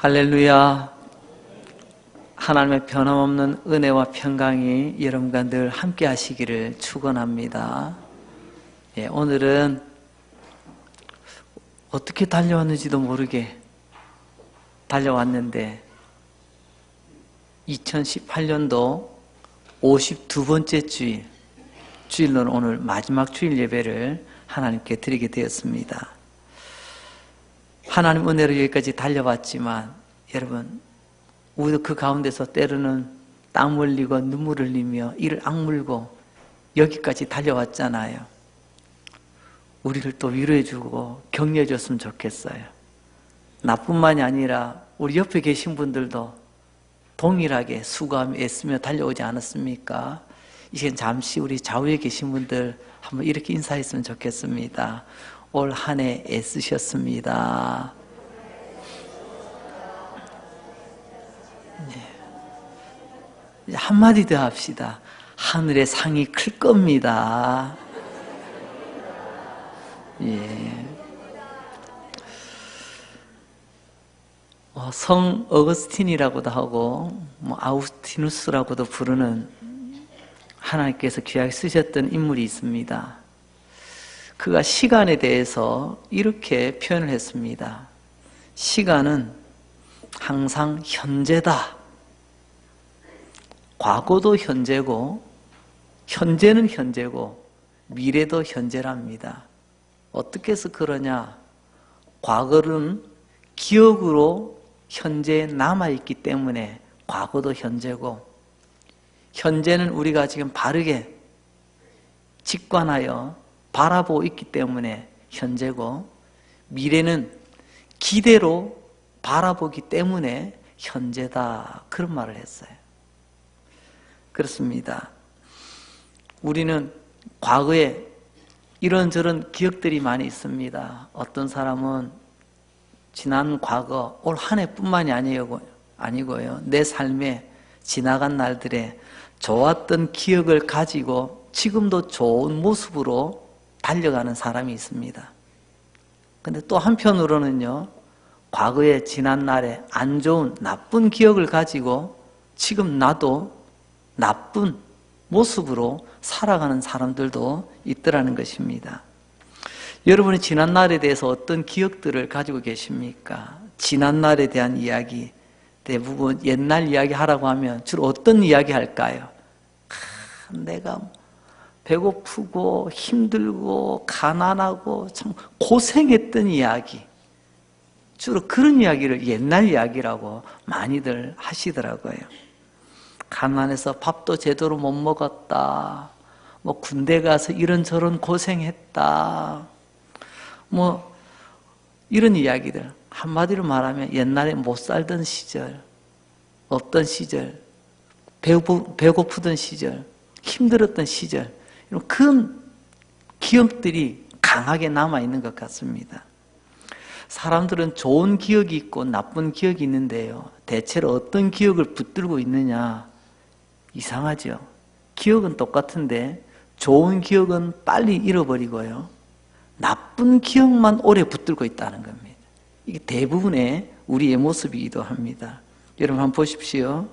할렐루야. 하나님의 변함없는 은혜와 평강이 여러분과 늘 함께 하시기를 축원합니다. 오늘은 어떻게 달려왔는지도 모르게 달려왔는데 2018년도 52번째 주일로는 오늘 마지막 주일 예배를 하나님께 드리게 되었습니다. 하나님 은혜로 여기까지 달려왔지만 여러분, 우리도 그 가운데서 때로는 땀 흘리고 눈물 흘리며 이를 악물고 여기까지 달려왔잖아요. 우리를 또 위로해주고 격려해줬으면 좋겠어요. 나뿐만이 아니라 우리 옆에 계신 분들도 동일하게 수고하며 애쓰며 달려오지 않았습니까? 이 시간 잠시 우리 좌우에 계신 분들 한번 이렇게 인사했으면 좋겠습니다. 올 한 해 애쓰셨습니다. 네. 한마디 더 합시다. 하늘의 상이 클 겁니다. 예. 성 어거스틴이라고도 하고 아우스티누스라고도 부르는 하나님께서 귀하게 쓰셨던 인물이 있습니다. 그가 시간에 대해서 이렇게 표현을 했습니다. 시간은 항상 현재다. 과거도 현재고 현재는 현재고 미래도 현재랍니다. 어떻게 해서 그러냐? 과거는 기억으로 현재에 남아있기 때문에 과거도 현재고, 현재는 우리가 지금 바르게 직관하여 바라보고 있기 때문에 현재고, 미래는 기대로 바라보기 때문에 현재다. 그런 말을 했어요. 그렇습니다. 우리는 과거에 이런저런 기억들이 많이 있습니다. 어떤 사람은 지난 과거, 올 한 해뿐만이 아니고요. 내 삶에 지나간 날들에 좋았던 기억을 가지고 지금도 좋은 모습으로 달려가는 사람이 있습니다. 근데 또 한편으로는요, 과거에 지난 날에 안 좋은 나쁜 기억을 가지고 지금 나도 나쁜 모습으로 살아가는 사람들도 있더라는 것입니다. 여러분이 지난 날에 대해서 어떤 기억들을 가지고 계십니까? 지난 날에 대한 이야기, 대부분 옛날 이야기 하라고 하면 주로 어떤 이야기 할까요? 내가 배고프고 힘들고 가난하고 참 고생했던 이야기, 주로 그런 이야기를 옛날 이야기라고 많이들 하시더라고요. 가난해서 밥도 제대로 못 먹었다, 군대 가서 이런저런 고생했다, 이런 이야기들. 한마디로 말하면 옛날에 못 살던 시절, 없던 시절, 배고프던 시절, 힘들었던 시절, 이런 큰 기억들이 강하게 남아있는 것 같습니다. 사람들은 좋은 기억이 있고 나쁜 기억이 있는데요, 대체로 어떤 기억을 붙들고 있느냐? 이상하죠. 기억은 똑같은데 좋은 기억은 빨리 잃어버리고요, 나쁜 기억만 오래 붙들고 있다는 겁니다. 이게 대부분의 우리의 모습이기도 합니다. 여러분 한번 보십시오.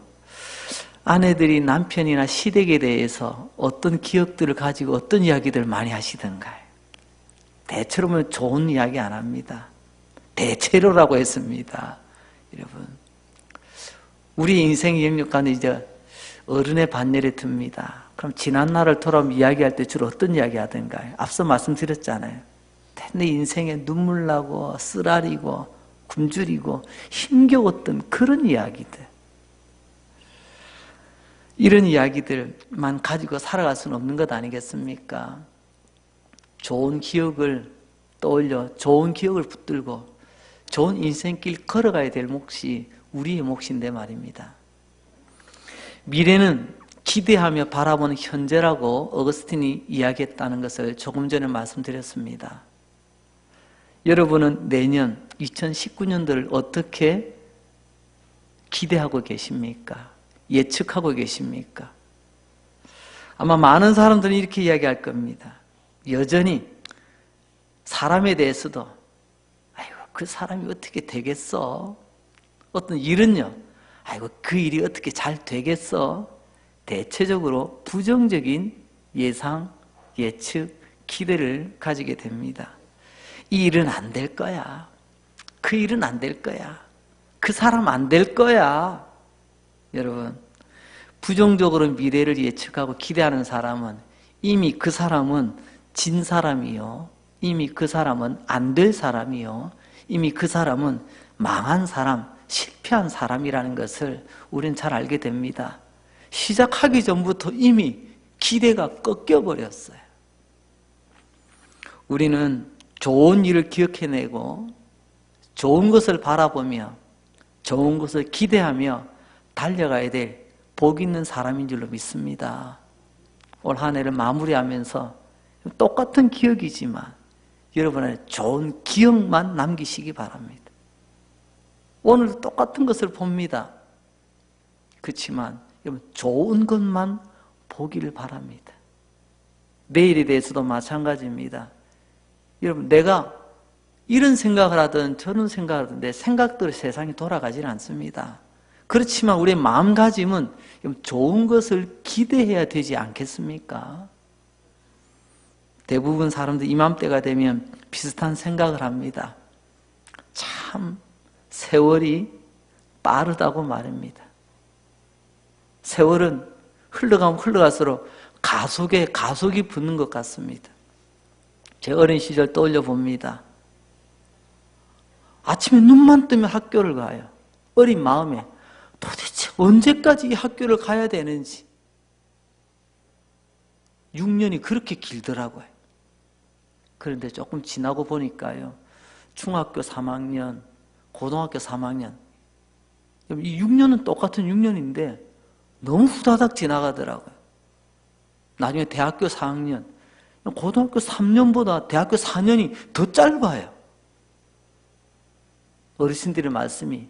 아내들이 남편이나 시댁에 대해서 어떤 기억들을 가지고 어떤 이야기들을 많이 하시던가요? 대체로 보면 좋은 이야기 안 합니다. 대체로라고 했습니다. 여러분, 우리 인생의 영역관에 이제 어른의 반열에 듭니다. 그럼 지난 날을 돌아오면 이야기할 때 주로 어떤 이야기 하던가요? 앞서 말씀드렸잖아요. 내 인생에 눈물 나고 쓰라리고 굶주리고 힘겨웠던 그런 이야기들, 이런 이야기들만 가지고 살아갈 수는 없는 것 아니겠습니까? 좋은 기억을 떠올려 좋은 기억을 붙들고 좋은 인생길 걸어가야 될 몫이 우리의 몫인데 말입니다. 미래는 기대하며 바라보는 현재라고 어거스틴이 이야기했다는 것을 조금 전에 말씀드렸습니다. 여러분은 내년 2019년도를 어떻게 기대하고 계십니까? 예측하고 계십니까? 아마 많은 사람들은 이렇게 이야기할 겁니다. 여전히 사람에 대해서도 아이고 그 사람이 어떻게 되겠어? 어떤 일은요, 아이고 그 일이 어떻게 잘 되겠어? 대체적으로 부정적인 예상, 예측, 기대를 가지게 됩니다. 이 일은 안 될 거야. 그 일은 안 될 거야. 그 사람 안 될 거야. 여러분, 부정적으로 미래를 예측하고 기대하는 사람은 이미 그 사람은 진 사람이요. 이미 그 사람은 안 될 사람이요. 이미 그 사람은 망한 사람, 실패한 사람이라는 것을 우리는 잘 알게 됩니다. 시작하기 전부터 이미 기대가 꺾여버렸어요. 우리는 좋은 일을 기억해내고 좋은 것을 바라보며 좋은 것을 기대하며 달려가야 될 복 있는 사람인 줄로 믿습니다. 올 한 해를 마무리하면서 똑같은 기억이지만 여러분의 좋은 기억만 남기시기 바랍니다. 오늘도 똑같은 것을 봅니다. 그렇지만 여러분 좋은 것만 보기를 바랍니다. 내일에 대해서도 마찬가지입니다. 여러분 내가 이런 생각을 하든 저런 생각을 하든 내 생각대로 세상이 돌아가지는 않습니다. 그렇지만 우리의 마음가짐은 좋은 것을 기대해야 되지 않겠습니까? 대부분 사람들 이맘때가 되면 비슷한 생각을 합니다. 참 세월이 빠르다고 말입니다. 세월은 흘러가면 흘러갈수록 가속이 붙는 것 같습니다. 제 어린 시절 떠올려 봅니다. 아침에 눈만 뜨면 학교를 가요. 어린 마음에 도대체 언제까지 이 학교를 가야 되는지. 6년이 그렇게 길더라고요. 그런데 조금 지나고 보니까요. 중학교 3학년, 고등학교 3학년. 이 6년은 똑같은 6년인데 너무 후다닥 지나가더라고요. 나중에 대학교 4학년, 고등학교 3년보다 대학교 4년이 더 짧아요. 어르신들의 말씀이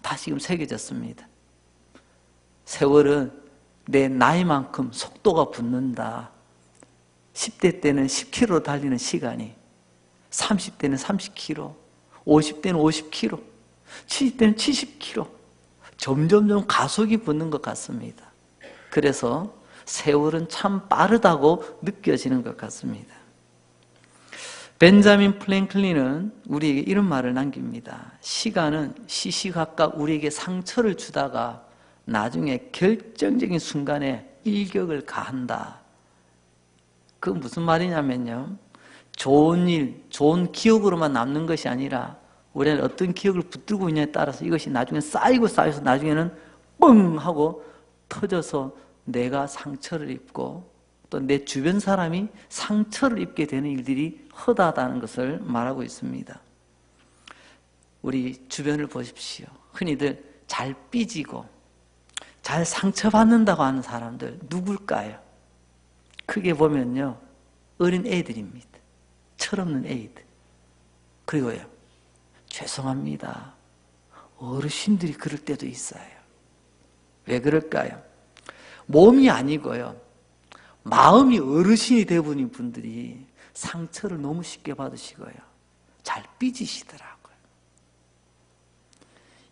다시금 새겨졌습니다. 세월은 내 나이만큼 속도가 붙는다. 10대 때는 10km 달리는 시간이 30대는 30km, 50대는 50km, 70대는 70km 점점점 가속이 붙는 것 같습니다. 그래서 세월은 참 빠르다고 느껴지는 것 같습니다. 벤자민 프랭클린은 우리에게 이런 말을 남깁니다. 시간은 시시각각 우리에게 상처를 주다가 나중에 결정적인 순간에 일격을 가한다. 그건 무슨 말이냐면요. 좋은 일, 좋은 기억으로만 남는 것이 아니라 우리는 어떤 기억을 붙들고 있냐에 따라서 이것이 나중에 쌓여서 나중에는 뻥 하고 터져서 내가 상처를 입고 또 내 주변 사람이 상처를 입게 되는 일들이 허다하다는 것을 말하고 있습니다. 우리 주변을 보십시오. 흔히들 잘 삐지고 잘 상처받는다고 하는 사람들 누굴까요? 크게 보면요. 어린 애들입니다. 철없는 애들. 그리고요. 죄송합니다. 어르신들이 그럴 때도 있어요. 왜 그럴까요? 몸이 아니고요. 마음이 어르신이 되어버린 분들이 상처를 너무 쉽게 받으시고요. 잘 삐지시더라고요.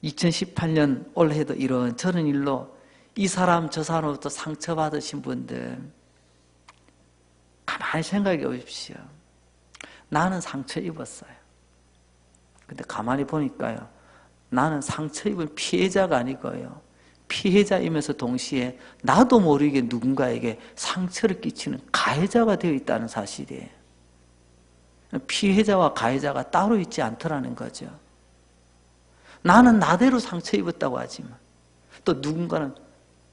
2018년 올해도 이런 저런 일로 이 사람 저 사람부터 상처받으신 분들 가만히 생각해 보십시오. 나는 상처 입었어요. 근데 가만히 보니까요. 나는 상처 입은 피해자가 아니고요. 피해자이면서 동시에 나도 모르게 누군가에게 상처를 끼치는 가해자가 되어 있다는 사실이에요. 피해자와 가해자가 따로 있지 않더라는 거죠. 나는 나대로 상처 입었다고 하지만 또 누군가는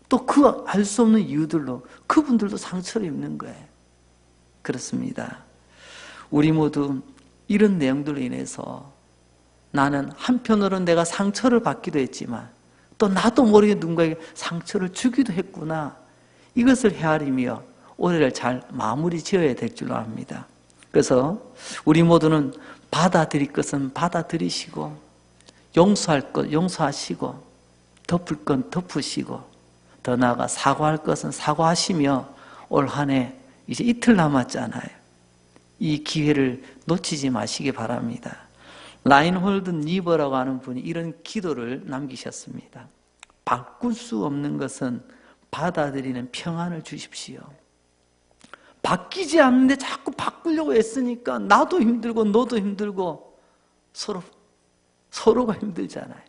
또 그 알 수 없는 이유들로 그분들도 상처를 입는 거예요. 그렇습니다. 우리 모두 이런 내용들로 인해서 나는 한편으로는 내가 상처를 받기도 했지만 또 나도 모르게 누군가에게 상처를 주기도 했구나. 이것을 헤아리며 올해를 잘 마무리 지어야 될 줄로 압니다. 그래서 우리 모두는 받아들일 것은 받아들이시고 용서할 것 용서하시고 덮을 건 덮으시고 더 나아가 사과할 것은 사과하시며 올 한 해 이제 이틀 남았잖아요. 이 기회를 놓치지 마시기 바랍니다. 라인홀드 니버라고 하는 분이 이런 기도를 남기셨습니다. 바꿀 수 없는 것은 받아들이는 평안을 주십시오. 바뀌지 않는데 자꾸 바꾸려고 애쓰니까 나도 힘들고 너도 힘들고 서로가 힘들잖아요.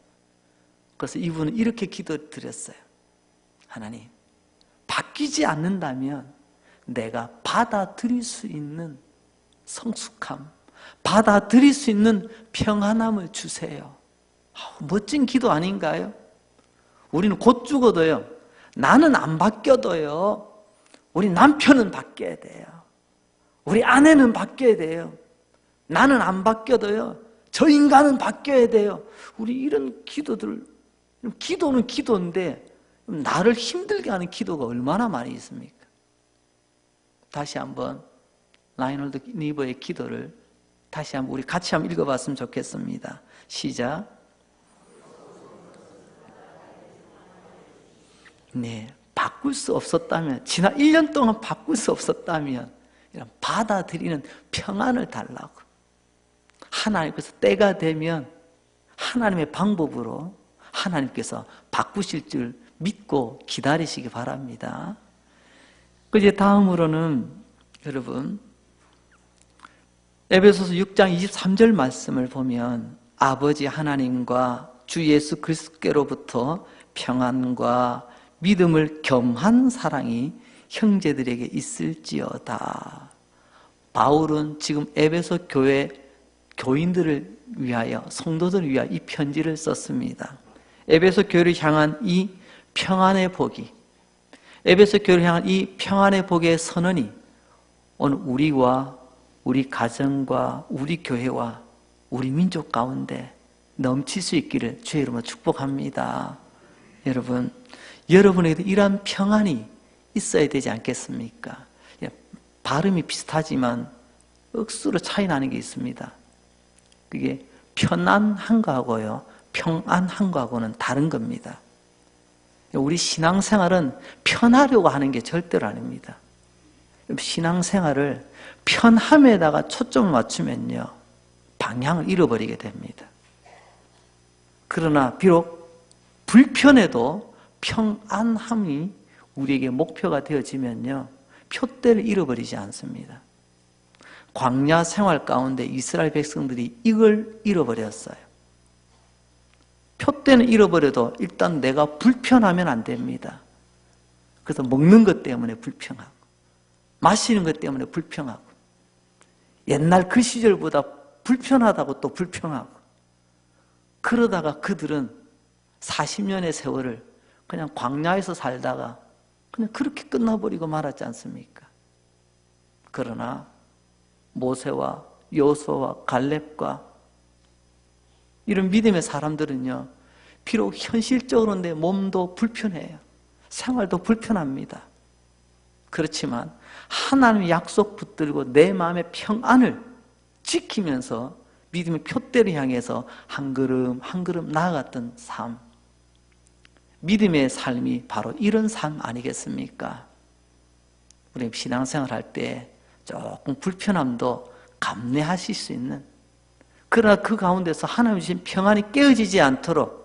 그래서 이분은 이렇게 기도드렸어요. 하나님, 바뀌지 않는다면 내가 받아들일 수 있는 성숙함, 받아들일 수 있는 평안함을 주세요. 멋진 기도 아닌가요? 우리는 곧 죽어도요, 나는 안 바뀌어도요, 우리 남편은 바뀌어야 돼요. 우리 아내는 바뀌어야 돼요. 나는 안 바뀌어도요, 저 인간은 바뀌어야 돼요. 우리 이런 기도는 기도인데 나를 힘들게 하는 기도가 얼마나 많이 있습니까? 다시 한번 라인홀드 니버의 기도를 다시 한번 우리 같이 한번 읽어봤으면 좋겠습니다. 시작. 네, 바꿀 수 없었다면, 지난 1년 동안 바꿀 수 없었다면 이런 받아들이는 평안을 달라고. 하나님께서 때가 되면 하나님의 방법으로 하나님께서 바꾸실 줄 믿고 기다리시기 바랍니다. 이제 다음으로는 여러분, 에베소서 6장 23절 말씀을 보면 아버지 하나님과 주 예수 그리스도께로부터 평안과 믿음을 겸한 사랑이 형제들에게 있을지어다. 바울은 지금 에베소 교회 교인들을 위하여, 성도들을 위하여 이 편지를 썼습니다. 에베소 교회를 향한 이 평안의 복이, 에베소 교회를 향한 이 평안의 복의 선언이 오늘 우리와 우리 가정과 우리 교회와 우리 민족 가운데 넘칠 수 있기를 주의 이름으로 축복합니다. 여러분, 여러분에게도 이러한 평안이 있어야 되지 않겠습니까? 발음이 비슷하지만 억수로 차이 나는 게 있습니다. 그게 편안한 거하고요, 평안한 거하고는 다른 겁니다. 우리 신앙생활은 편하려고 하는 게 절대로 아닙니다. 신앙생활을 편함에다가 초점을 맞추면요, 방향을 잃어버리게 됩니다. 그러나 비록 불편해도 평안함이 우리에게 목표가 되어지면요, 표대를 잃어버리지 않습니다. 광야 생활 가운데 이스라엘 백성들이 이걸 잃어버렸어요. 표대는 잃어버려도 일단 내가 불편하면 안 됩니다. 그래서 먹는 것 때문에 불평하고, 마시는 것 때문에 불평하고, 옛날 그 시절보다 불편하다고 또 불평하고, 그러다가 그들은 40년의 세월을 그냥 광야에서 살다가 그냥 그렇게 끝나버리고 말았지 않습니까? 그러나 모세와 여호수아와 갈렙과 이런 믿음의 사람들은요, 비록 현실적으로 내 몸도 불편해요. 생활도 불편합니다. 그렇지만 하나님의 약속 붙들고 내 마음의 평안을 지키면서 믿음의 표대를 향해서 한 걸음 한 걸음 나아갔던 삶, 믿음의 삶이 바로 이런 삶 아니겠습니까? 우리 신앙생활 할 때 조금 불편함도 감내하실 수 있는, 그러나 그 가운데서 하나님 주신 평안이 깨어지지 않도록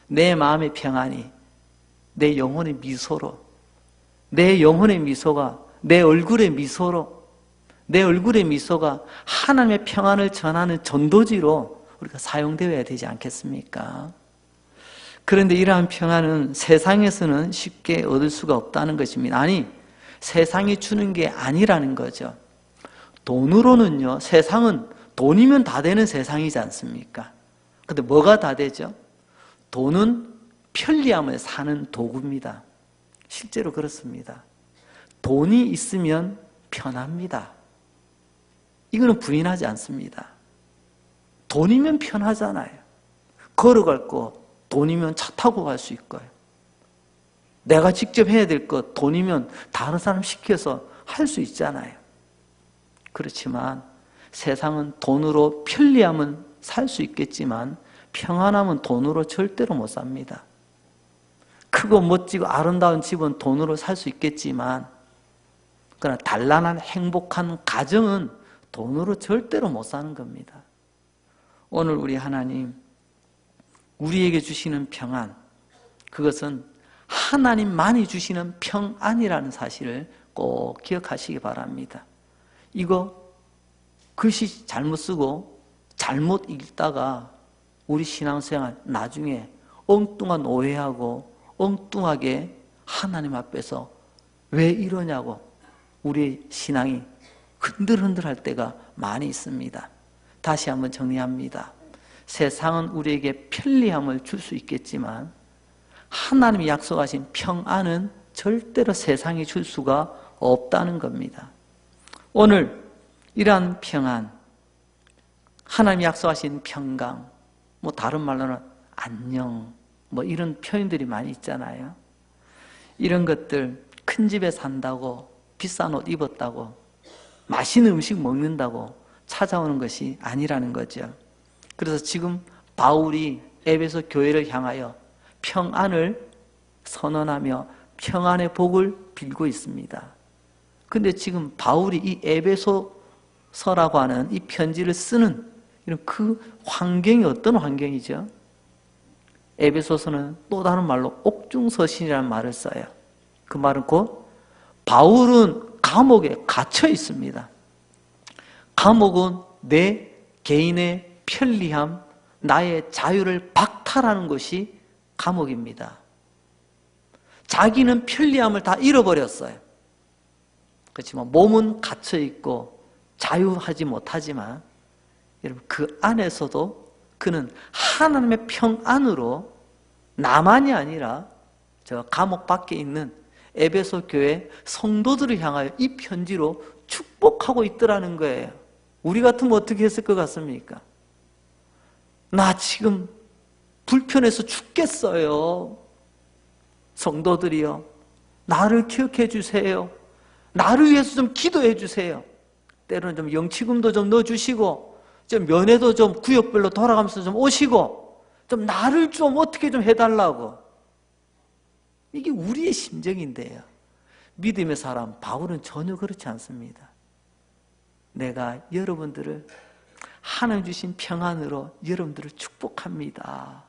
내 마음의 평안이 내 영혼의 미소로, 내 영혼의 미소가 내 얼굴의 미소로, 내 얼굴의 미소가 하나님의 평안을 전하는 전도지로 우리가 사용되어야 되지 않겠습니까? 그런데 이러한 평안은 세상에서는 쉽게 얻을 수가 없다는 것입니다. 아니, 세상이 주는 게 아니라는 거죠. 돈으로는요, 세상은 돈이면 다 되는 세상이지 않습니까? 근데 뭐가 다 되죠? 돈은 편리함을 사는 도구입니다. 실제로 그렇습니다. 돈이 있으면 편합니다. 이거는 부인하지 않습니다. 돈이면 편하잖아요. 걸어갈 거 돈이면 차 타고 갈 수 있고요. 내가 직접 해야 될 것 돈이면 다른 사람 시켜서 할 수 있잖아요. 그렇지만 세상은 돈으로 편리함은 살 수 있겠지만 평안함은 돈으로 절대로 못 삽니다. 크고 멋지고 아름다운 집은 돈으로 살 수 있겠지만, 그러나 단란한 행복한 가정은 돈으로 절대로 못 사는 겁니다. 오늘 우리 하나님, 우리에게 주시는 평안, 그것은 하나님만이 주시는 평안이라는 사실을 꼭 기억하시기 바랍니다. 이거 글씨 잘못 쓰고 잘못 읽다가 우리 신앙생활 나중에 엉뚱한 오해하고 엉뚱하게 하나님 앞에서 왜 이러냐고 우리 신앙이 흔들흔들할 때가 많이 있습니다. 다시 한번 정리합니다. 세상은 우리에게 편리함을 줄 수 있겠지만 하나님이 약속하신 평안은 절대로 세상이 줄 수가 없다는 겁니다. 오늘 이러한 평안, 하나님이 약속하신 평강, 다른 말로는 안녕, 이런 표현들이 많이 있잖아요. 이런 것들, 큰 집에 산다고, 비싼 옷 입었다고, 맛있는 음식 먹는다고 찾아오는 것이 아니라는 거죠. 그래서 지금 바울이 에베소 교회를 향하여 평안을 선언하며 평안의 복을 빌고 있습니다. 근데 지금 바울이 이 에베소서라고 하는 이 편지를 쓰는 이런 그 환경이 어떤 환경이죠? 에베소서는 또 다른 말로 옥중서신이라는 말을 써요. 그 말은 곧 바울은 감옥에 갇혀 있습니다. 감옥은 내 개인의 편리함, 나의 자유를 박탈하는 것이 감옥입니다. 자기는 편리함을 다 잃어버렸어요. 그렇지만 몸은 갇혀 있고 자유하지 못하지만 여러분 그 안에서도 그는 하나님의 평안으로 나만이 아니라 저 감옥 밖에 있는 에베소 교회 성도들을 향하여 이 편지로 축복하고 있더라는 거예요. 우리 같으면 어떻게 했을 것 같습니까? 나 지금 불편해서 죽겠어요. 성도들이요, 나를 기억해 주세요. 나를 위해서 좀 기도해 주세요. 때로는 좀 영치금도 좀 넣어주시고 좀 면회도 좀 구역별로 돌아가면서 좀 오시고 좀 나를 좀 어떻게 좀 해달라고. 이게 우리의 심정인데요. 믿음의 사람 바울은 전혀 그렇지 않습니다. 내가 여러분들을 하나님 주신 평안으로 여러분들을 축복합니다.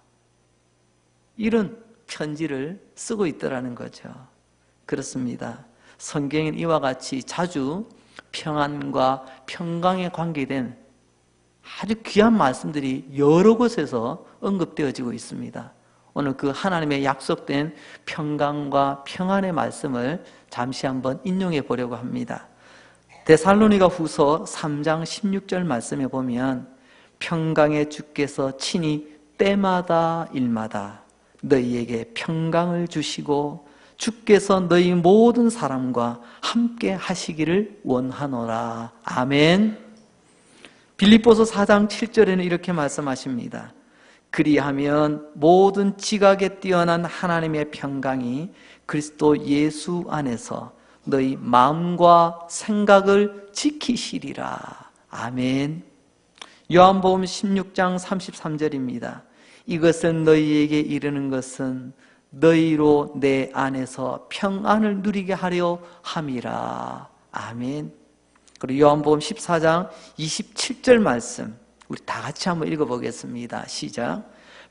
이런 편지를 쓰고 있더라는 거죠. 그렇습니다. 성경엔 이와 같이 자주 평안과 평강에 관계된 아주 귀한 말씀들이 여러 곳에서 언급되어지고 있습니다. 오늘 그 하나님의 약속된 평강과 평안의 말씀을 잠시 한번 인용해 보려고 합니다. 데살로니가 후서 3장 16절 말씀에 보면 평강의 주께서 친히 때마다 일마다 너희에게 평강을 주시고 주께서 너희 모든 사람과 함께 하시기를 원하노라. 아멘. 빌립보서 4장 7절에는 이렇게 말씀하십니다. 그리하면 모든 지각에 뛰어난 하나님의 평강이 그리스도 예수 안에서 너희 마음과 생각을 지키시리라. 아멘. 요한복음 16장 33절입니다. 이것은 너희에게 이르는 것은 너희로 내 안에서 평안을 누리게 하려 함이라. 아멘. 그리고 요한복음 14장 27절 말씀 우리 다 같이 한번 읽어보겠습니다. 시작.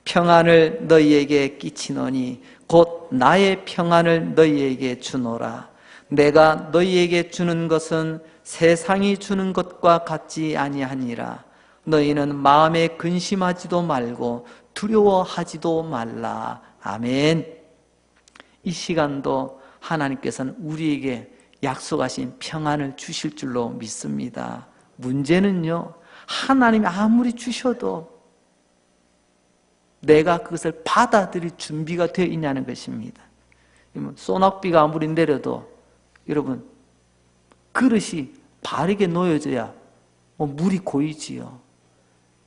평안을 너희에게 끼치노니 곧 나의 평안을 너희에게 주노라. 내가 너희에게 주는 것은 세상이 주는 것과 같지 아니하니라. 너희는 마음에 근심하지도 말고 두려워하지도 말라. 아멘. 이 시간도 하나님께서는 우리에게 약속하신 평안을 주실 줄로 믿습니다. 문제는요, 하나님이 아무리 주셔도 내가 그것을 받아들일 준비가 되어 있냐는 것입니다. 소낙비가 아무리 내려도 여러분 그릇이 바르게 놓여져야 물이 고이지요.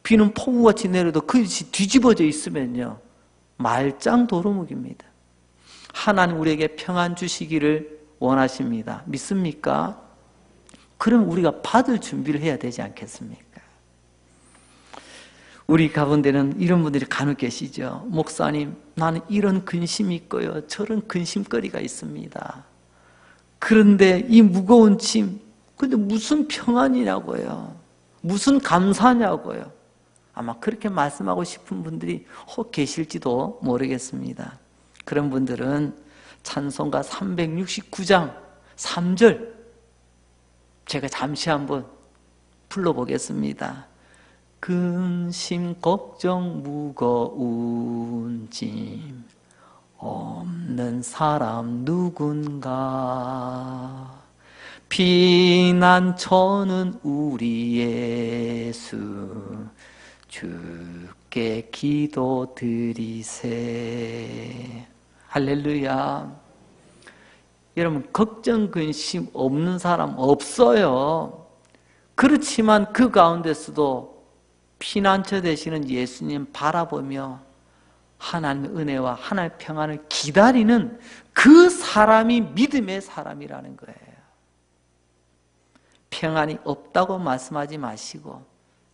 비는 폭우같이 내려도 그릇이 뒤집어져 있으면요 말짱 도루묵입니다. 하나님 우리에게 평안 주시기를 원하십니다. 믿습니까? 그럼 우리가 받을 준비를 해야 되지 않겠습니까? 우리 가운데는 이런 분들이 간혹 계시죠. 목사님, 나는 이런 근심이 있고요, 저런 근심거리가 있습니다. 그런데 이 무거운 짐, 근데 무슨 평안이냐고요, 무슨 감사냐고요. 아마 그렇게 말씀하고 싶은 분들이 혹 계실지도 모르겠습니다. 그런 분들은 찬송가 369장 3절 제가 잠시 한번 불러보겠습니다. 근심 걱정 무거운 짐 없는 사람 누군가 피난처는 우리 예수 주께 기도드리세. 할렐루야. 여러분 걱정 근심 없는 사람 없어요. 그렇지만 그 가운데서도 피난처 되시는 예수님 바라보며 하나님의 은혜와 하나님의 평안을 기다리는 그 사람이 믿음의 사람이라는 거예요. 평안이 없다고 말씀하지 마시고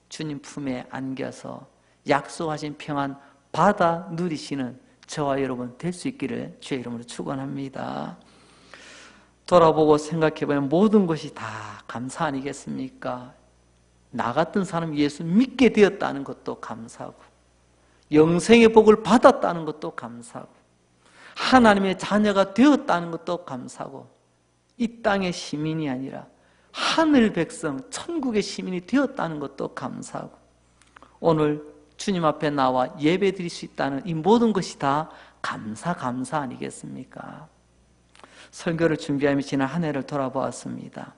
주님 품에 안겨서 약속하신 평안 받아 누리시는 저와 여러분 될 수 있기를 주의 이름으로 축원합니다. 돌아보고 생각해보면 모든 것이 다 감사 아니겠습니까? 나 같은 사람 예수 믿게 되었다는 것도 감사하고 영생의 복을 받았다는 것도 감사하고 하나님의 자녀가 되었다는 것도 감사하고 이 땅의 시민이 아니라 하늘 백성, 천국의 시민이 되었다는 것도 감사하고 오늘 주님 앞에 나와 예배 드릴 수 있다는 이 모든 것이 다 감사 아니겠습니까? 설교를 준비하며 지난 한 해를 돌아보았습니다.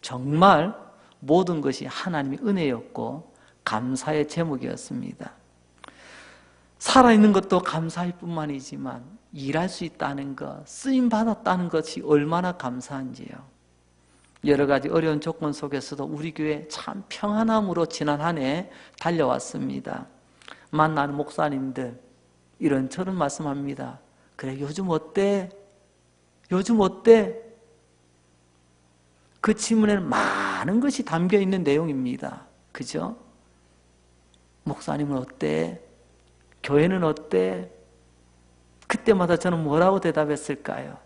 정말 모든 것이 하나님의 은혜였고 감사의 제목이었습니다. 살아있는 것도 감사할 뿐만이지만 일할 수 있다는 것, 쓰임받았다는 것이 얼마나 감사한지요. 여러 가지 어려운 조건 속에서도 우리 교회 참 평안함으로 지난 한 해 달려왔습니다. 만나는 목사님들 이런저런 말씀합니다. 그래 요즘 어때? 요즘 어때? 그 질문에는 많은 것이 담겨있는 내용입니다. 그죠? 목사님은 어때? 교회는 어때? 그때마다 저는 뭐라고 대답했을까요?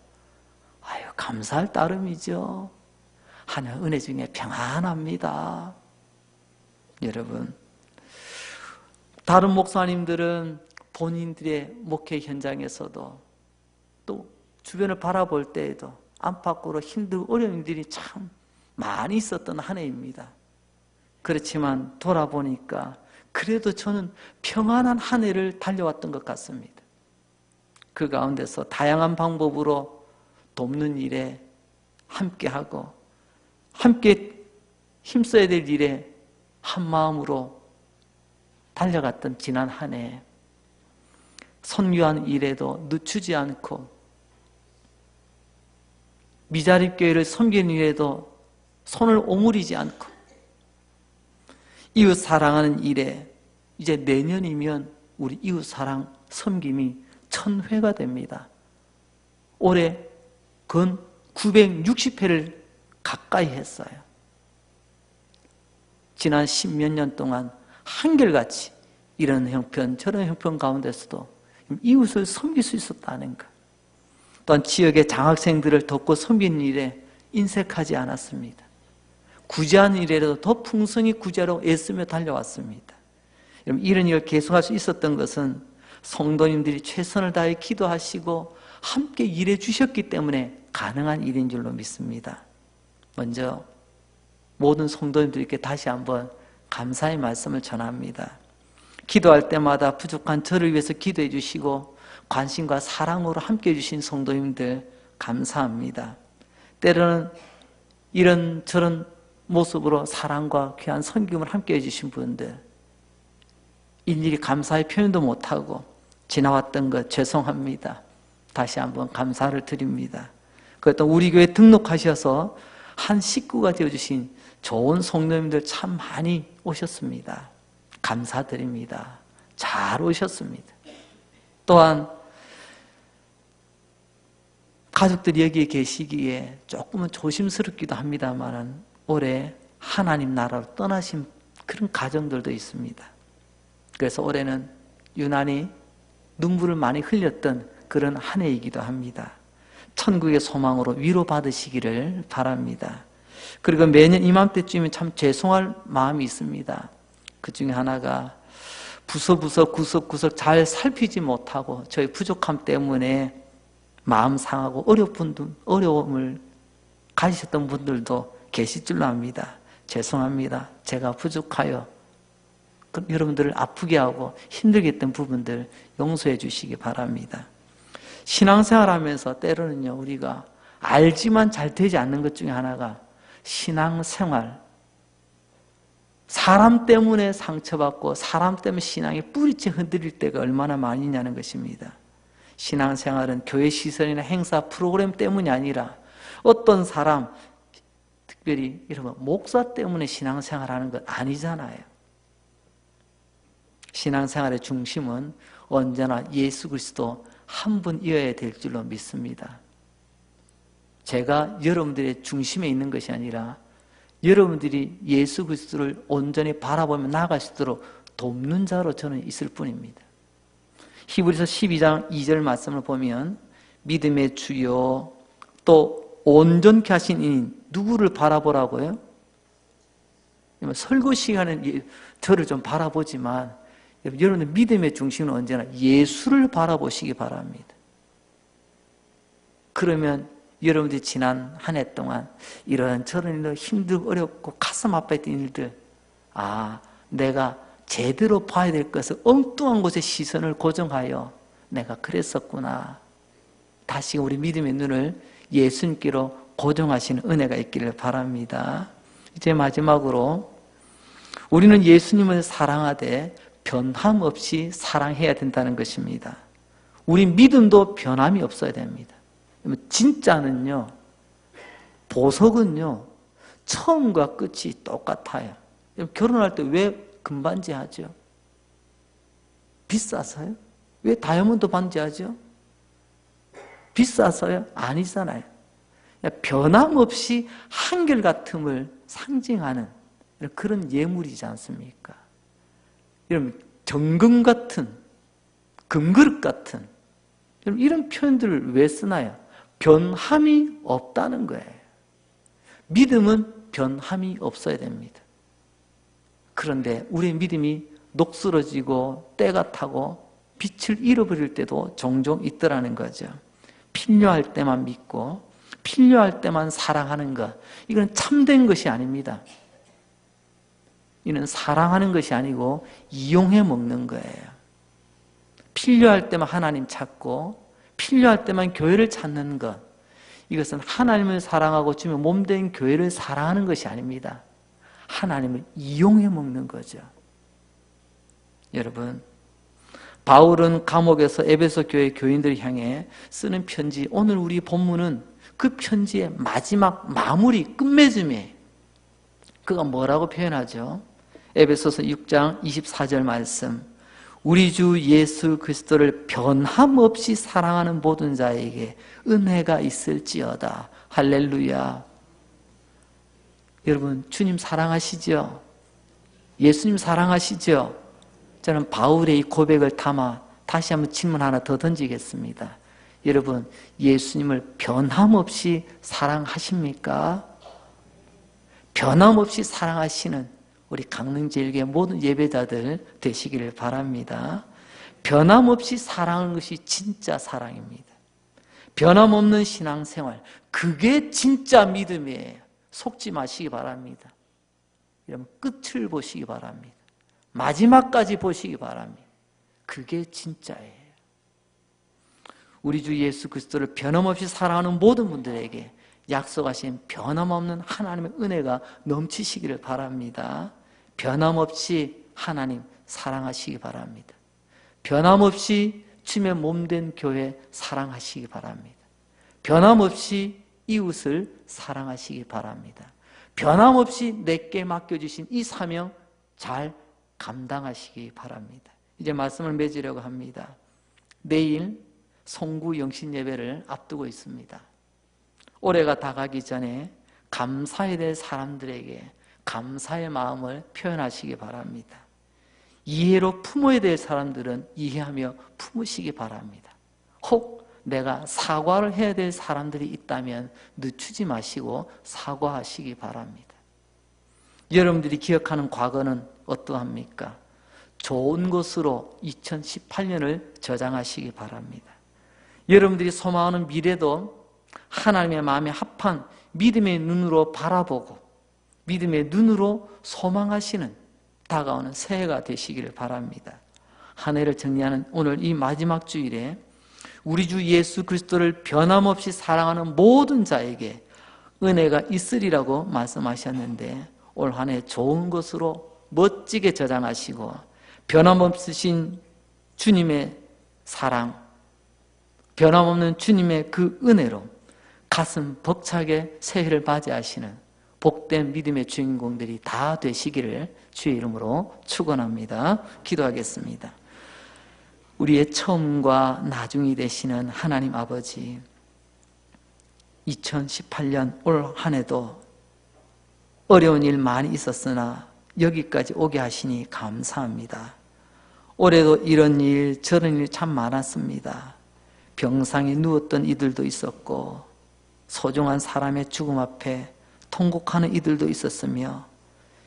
아유, 감사할 따름이죠. 하나님 은혜 중에 평안합니다. 여러분, 다른 목사님들은 본인들의 목회 현장에서도 또 주변을 바라볼 때에도 안팎으로 힘들고 어려운 일들이 참 많이 있었던 한 해입니다. 그렇지만 돌아보니까 그래도 저는 평안한 한 해를 달려왔던 것 같습니다. 그 가운데서 다양한 방법으로 돕는 일에 함께하고 함께 힘써야 될 일에 한 마음으로 달려갔던 지난 한 해 선교하는 일에도 늦추지 않고 미자립교회를 섬기는 일에도 손을 오므리지 않고 이웃 사랑하는 일에 이제 내년이면 우리 이웃 사랑 섬김이 1000회가 됩니다. 올해 근 960회를 가까이 했어요. 지난 10몇 년 동안 한결같이 이런 형편 저런 형편 가운데서도 이웃을 섬길 수 있었다는 것, 또한 지역의 장학생들을 돕고 섬기는 일에 인색하지 않았습니다. 구제하는 일에도 더 풍성히 구제하러 애쓰며 달려왔습니다. 이런 일을 계속할 수 있었던 것은 성도님들이 최선을 다해 기도하시고 함께 일해 주셨기 때문에 가능한 일인 줄로 믿습니다. 먼저 모든 성도님들께 다시 한번 감사의 말씀을 전합니다. 기도할 때마다 부족한 저를 위해서 기도해 주시고 관심과 사랑으로 함께해 주신 성도님들 감사합니다. 때로는 이런저런 모습으로 사랑과 귀한 섬김을 함께해 주신 분들 일일이 감사의 표현도 못하고 지나왔던 것 죄송합니다. 다시 한번 감사를 드립니다. 그것도 우리 교회 등록하셔서 한 식구가 되어주신 좋은 성도님들 참 많이 오셨습니다. 감사드립니다. 잘 오셨습니다. 또한 가족들이 여기에 계시기에 조금은 조심스럽기도 합니다만 올해 하나님 나라로 떠나신 그런 가정들도 있습니다. 그래서 올해는 유난히 눈물을 많이 흘렸던 그런 한 해이기도 합니다. 천국의 소망으로 위로받으시기를 바랍니다. 그리고 매년 이맘때쯤에 참 죄송할 마음이 있습니다. 그 중에 하나가 부서부서 구석구석 잘 살피지 못하고 저희 부족함 때문에 마음 상하고 어려움을 가지셨던 분들도 계실 줄로 압니다. 죄송합니다. 제가 부족하여 여러분들을 아프게 하고 힘들게 했던 부분들 용서해 주시기 바랍니다. 신앙생활하면서 때로는요, 우리가 알지만 잘 되지 않는 것 중에 하나가 신앙생활, 사람 때문에 상처받고 사람 때문에 신앙이 뿌리째 흔들릴 때가 얼마나 많이냐는 것입니다. 신앙생활은 교회 시설이나 행사 프로그램 때문이 아니라 어떤 사람, 특별히 여러분 목사 때문에 신앙생활하는 것 아니잖아요. 신앙생활의 중심은 언제나 예수 그리스도 한 분이어야 될 줄로 믿습니다. 제가 여러분들의 중심에 있는 것이 아니라 여러분들이 예수 그리스도를 온전히 바라보며 나아갈 수 있도록 돕는 자로 저는 있을 뿐입니다. 히브리서 12장 2절 말씀을 보면 믿음의 주요 또 온전케 하신 이인 누구를 바라보라고요? 설교 시간에 저를 좀 바라보지만 여러분들 믿음의 중심은 언제나 예수를 바라보시기 바랍니다. 그러면 여러분들이 지난 한 해 동안 이런저런 일로 힘들고 어렵고 가슴 아파했던 일들, 내가 제대로 봐야 될 것을 엉뚱한 곳에 시선을 고정하여 내가 그랬었구나. 다시 우리 믿음의 눈을 예수님께로 고정하시는 은혜가 있기를 바랍니다. 이제 마지막으로 우리는 예수님을 사랑하되 변함없이 사랑해야 된다는 것입니다. 우리 믿음도 변함이 없어야 됩니다. 진짜는요, 보석은요, 처음과 끝이 똑같아요. 결혼할 때 왜 금반지 하죠? 비싸서요? 왜 다이아몬드 반지 하죠? 비싸서요? 아니잖아요. 변함없이 한결같음을 상징하는 그런 예물이지 않습니까? 여러분, 정금 같은, 금그릇 같은 이런 표현들을 왜 쓰나요? 변함이 없다는 거예요. 믿음은 변함이 없어야 됩니다. 그런데 우리의 믿음이 녹슬어지고 때가 타고 빛을 잃어버릴 때도 종종 있더라는 거죠. 필요할 때만 믿고 필요할 때만 사랑하는 것, 이건 참된 것이 아닙니다. 이는 사랑하는 것이 아니고 이용해 먹는 거예요. 필요할 때만 하나님 찾고 필요할 때만 교회를 찾는 것, 이것은 하나님을 사랑하고 주면 몸된 교회를 사랑하는 것이 아닙니다. 하나님을 이용해 먹는 거죠. 여러분, 바울은 감옥에서 에베소 교회 교인들을 향해 쓰는 편지, 오늘 우리 본문은 그 편지의 마지막 마무리, 끝맺음에 그가 뭐라고 표현하죠? 에베소서 6장 24절 말씀, 우리 주 예수 그리스도를 변함없이 사랑하는 모든 자에게 은혜가 있을지어다. 할렐루야. 여러분, 주님 사랑하시죠? 예수님 사랑하시죠? 저는 바울의 이 고백을 담아 다시 한번 질문 하나 더 던지겠습니다. 여러분, 예수님을 변함없이 사랑하십니까? 변함없이 사랑하시는 우리 강릉제일교회 모든 예배자들 되시기를 바랍니다. 변함없이 사랑하는 것이 진짜 사랑입니다. 변함없는 신앙생활, 그게 진짜 믿음이에요. 속지 마시기 바랍니다. 여러분, 끝을 보시기 바랍니다. 마지막까지 보시기 바랍니다. 그게 진짜예요. 우리 주 예수 그리스도를 변함없이 사랑하는 모든 분들에게 약속하신 변함없는 하나님의 은혜가 넘치시기를 바랍니다. 변함없이 하나님 사랑하시기 바랍니다. 변함없이 주님의 몸된 교회 사랑하시기 바랍니다. 변함없이 이웃을 사랑하시기 바랍니다. 변함없이 내게 맡겨주신 이 사명 잘 감당하시기 바랍니다. 이제 말씀을 맺으려고 합니다. 내일 송구 영신 예배를 앞두고 있습니다. 올해가 다 가기 전에 감사해야 될 사람들에게 감사의 마음을 표현하시기 바랍니다. 이해로 품어야 될 사람들은 이해하며 품으시기 바랍니다. 혹 내가 사과를 해야 될 사람들이 있다면 늦추지 마시고 사과하시기 바랍니다. 여러분들이 기억하는 과거는 어떠합니까? 좋은 것으로 2018년을 저장하시기 바랍니다. 여러분들이 소망하는 미래도 하나님의 마음에 합한 믿음의 눈으로 바라보고 믿음의 눈으로 소망하시는 다가오는 새해가 되시기를 바랍니다. 한 해를 정리하는 오늘 이 마지막 주일에 우리 주 예수 그리스도를 변함없이 사랑하는 모든 자에게 은혜가 있으리라고 말씀하셨는데 올 한 해 좋은 것으로 멋지게 저장하시고 변함없으신 주님의 사랑, 변함없는 주님의 그 은혜로 가슴 벅차게 새해를 맞이하시는 복된 믿음의 주인공들이 다 되시기를 주의 이름으로 축원합니다. 기도하겠습니다. 우리의 처음과 나중이 되시는 하나님 아버지, 2018년 올 한 해도 어려운 일 많이 있었으나 여기까지 오게 하시니 감사합니다. 올해도 이런 일 저런 일 참 많았습니다. 병상에 누웠던 이들도 있었고 소중한 사람의 죽음 앞에 통곡하는 이들도 있었으며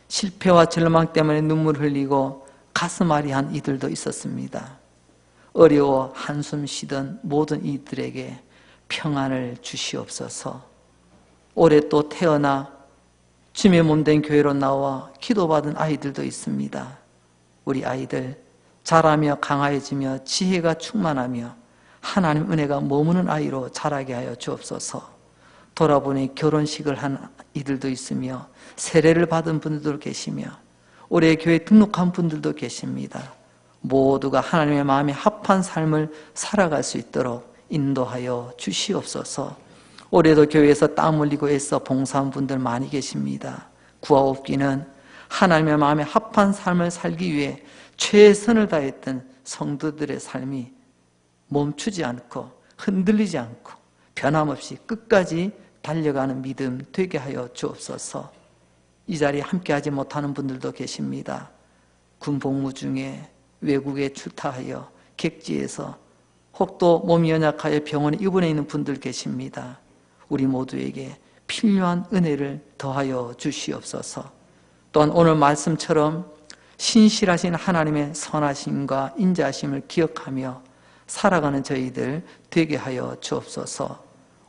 실패와 절망 때문에 눈물 흘리고 가슴 아리한 이들도 있었습니다. 어려워 한숨 쉬던 모든 이들에게 평안을 주시옵소서. 올해 또 태어나 주님의 몸된 교회로 나와 기도받은 아이들도 있습니다. 우리 아이들 자라며 강화해지며 지혜가 충만하며 하나님 은혜가 머무는 아이로 자라게 하여 주옵소서. 돌아보니 결혼식을 한 이들도 있으며 세례를 받은 분들도 계시며 올해 교회 등록한 분들도 계십니다. 모두가 하나님의 마음에 합한 삶을 살아갈 수 있도록 인도하여 주시옵소서. 올해도 교회에서 땀 흘리고 애써 봉사한 분들 많이 계십니다. 구하옵기는 하나님의 마음에 합한 삶을 살기 위해 최선을 다했던 성도들의 삶이 멈추지 않고 흔들리지 않고 변함없이 끝까지 달려가는 믿음 되게 하여 주옵소서. 이 자리에 함께하지 못하는 분들도 계십니다. 군복무 중에 외국에 출타하여 객지에서 혹도 몸이 연약하여 병원에 입원해 있는 분들 계십니다. 우리 모두에게 필요한 은혜를 더하여 주시옵소서. 또한 오늘 말씀처럼 신실하신 하나님의 선하심과 인자하심을 기억하며 살아가는 저희들 되게 하여 주옵소서.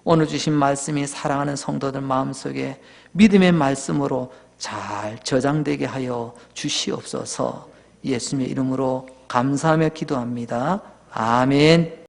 오늘 주신 말씀이 사랑하는 성도들 마음속에 믿음의 말씀으로 잘 저장되게 하여 주시옵소서. 예수님의 이름으로 감사하며 기도합니다. 아멘.